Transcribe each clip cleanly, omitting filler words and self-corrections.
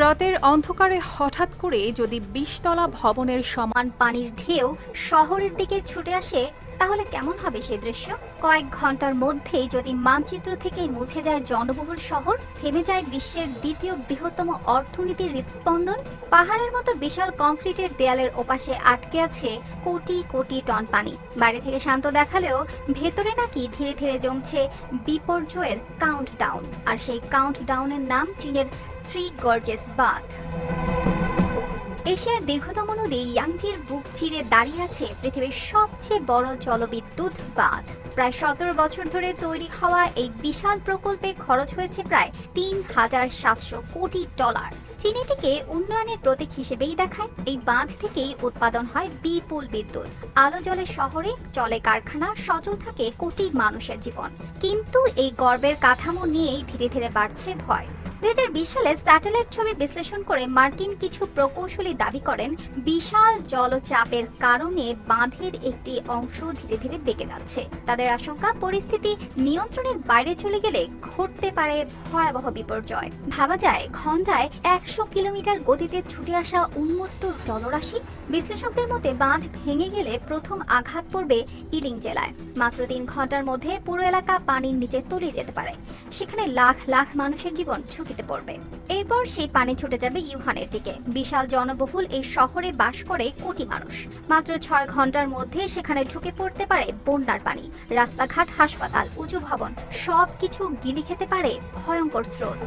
রাতের অন্ধকারে হঠাৎ করে যদি ২০ তলা ভবনের সমান পানির ঢেউ শহরের দিকে ছুটে আসে, তাহলে কেমন হবে সে দৃশ্য? কয়েক ঘন্টার মধ্যেই যদি মানচিত্র থেকেই মুছে যায় জনবহুল শহর, থেমে যায় বিশ্বের দ্বিতীয় বৃহত্তম অর্থনীতির হৃদস্পন্দন। পাহাড়ের মতো বিশাল কংক্রিটের দেয়ালের ওপাশে আটকে আছে কোটি কোটি টন পানি। বাইরে থেকে শান্ত দেখালেও ভেতরে নাকি ধীরে ধীরে জমছে বিপর্যয়ের কাউন্টডাউন। আর সেই কাউন্টডাউনের নাম চীনের থ্রি গর্জেস বাঁধ। এশিয়ার দীর্ঘতম নদী ইয়াংজির বুক চিরে দাঁড়িয়ে আছে পৃথিবীর সবচেয়ে বড় জলবিদ্যুৎ বাঁধ। প্রায় ১৭ বছর ধরে তৈরি হওয়া এই বিশাল প্রকল্পে খরচ হয়েছে প্রায় $৩,৭০০ কোটি। চীন এটিকে উন্নয়নের প্রতীক হিসেবেই দেখায়। এই বাঁধ থেকেই উৎপাদন হয় বিপুল বিদ্যুৎ। আলো জ্বলে শহরে, চলে কারখানা, সচল থাকে কোটি মানুষের জীবন। কিন্তু এই গর্বের কাঠামো নিয়েই ধীরে ধীরে বাড়ছে ভয়। ২০২০ সালে স্যাটেলাইট ছবি বিশ্লেষণ করে মার্কিন কিছু প্রকৌশলী দাবি করেন, বিশাল জলচাপের কারণে বাঁধের একটি অংশ ধীরে ধীরে বেঁকে যাচ্ছে। তাদের আশঙ্কা, পরিস্থিতি নিয়ন্ত্রণের বাইরে চলে গেলে ঘটতে পারে ভয়াবহ বিপর্যয়। ভাবা যায় ঘন্টায় ১০০ কিলোমিটার গতিতে ছুটে আসা উন্মত্ত জলরাশি। বিশ্লেষকদের মতে বাঁধ ভেঙে গেলে প্রথম আঘাত পড়বে ইলিং জেলায়। মাত্র ৩ ঘন্টার মধ্যে পুরো এলাকা পানির নিচে তলিয়ে যেতে পারে। সেখানে লাখ লাখ মানুষের জীবন ঝুঁকিতে পড়বে। এরপর সেই পানি ছুটে যাবে ইউহানের দিকে। বিশাল জনবহুল এই শহরে বাস করে কোটি মানুষ। মাত্র ৬ ঘন্টার মধ্যে সেখানে ঢুকে পড়তে পারে বন্যার পানি। রাস্তাঘাট, হাসপাতাল, উঁচু ভবন সবকিছু গিলে খেতে পারে ভয়ঙ্কর স্রোত।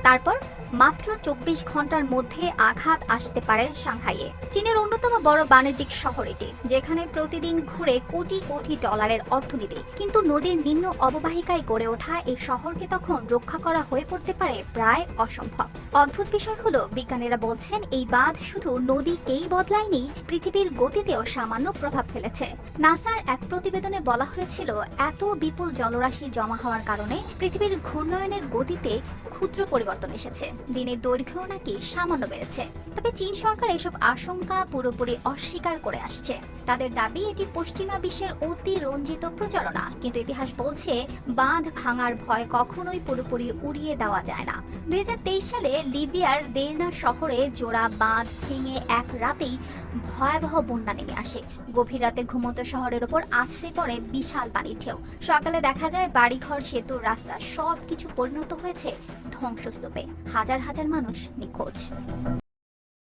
তারপর মাত্র ২৪ ঘন্টার মধ্যে আঘাত আসতে পারে সাংহাইয়ে। চীনের অন্যতম বড় বাণিজ্যিক শহর এটি, যেখানে প্রতিদিন ঘুরে কোটি কোটি ডলারের অর্থনীতি। কিন্তু নদীর নিম্ন অববাহিকায় গড়ে ওঠা এই শহরকে তখন রক্ষা করা হয়ে পড়তে পারে প্রায় অসম্ভব। অদ্ভুত বিষয় হলো, বিজ্ঞানীরা বলছেন এই বাঁধ শুধু নদীকেই বদলায়নি, পৃথিবীর গতিতেও সামান্য প্রভাব ফেলেছে। নাসার এক প্রতিবেদনে বলা হয়েছিল, এত বিপুল জলরাশি জমা হওয়ার কারণে পৃথিবীর ঘূর্ণয়নের গতিতে ক্ষুদ্র পরিবর্তন এসেছে। দিনের দৈর্ঘ্যও নাকি সামান্য বেড়েছে। তবে চীন সরকার এসব আশঙ্কা পুরোপুরি অস্বীকার করে আসছে। তাদের দাবি এটি পশ্চিমা বিশ্বের অতি রঞ্জিত প্রচারণা। কিন্তু ইতিহাস বলছে, বাঁধ ভাঙার ভয় কখনোই পুরোপুরি উড়িয়ে দেওয়া যায় না। ২০২৩ সালে লিবিয়ার দেরনা শহরে জোড়া বাঁধ ভেঙে এক রাতেই ভয়াবহ বন্যা নেমে আসে। গভীর রাতে ঘুমন্ত শহরের ওপর আছড়ে পড়ে বিশাল পানির ঢেউ। সকালে দেখা যায় বাড়িঘর, সেতু, রাস্তা সবকিছু পরিণত হয়েছে ধ্বংসস্তূপে। হাজার হাজার মানুষ নিখোঁজ।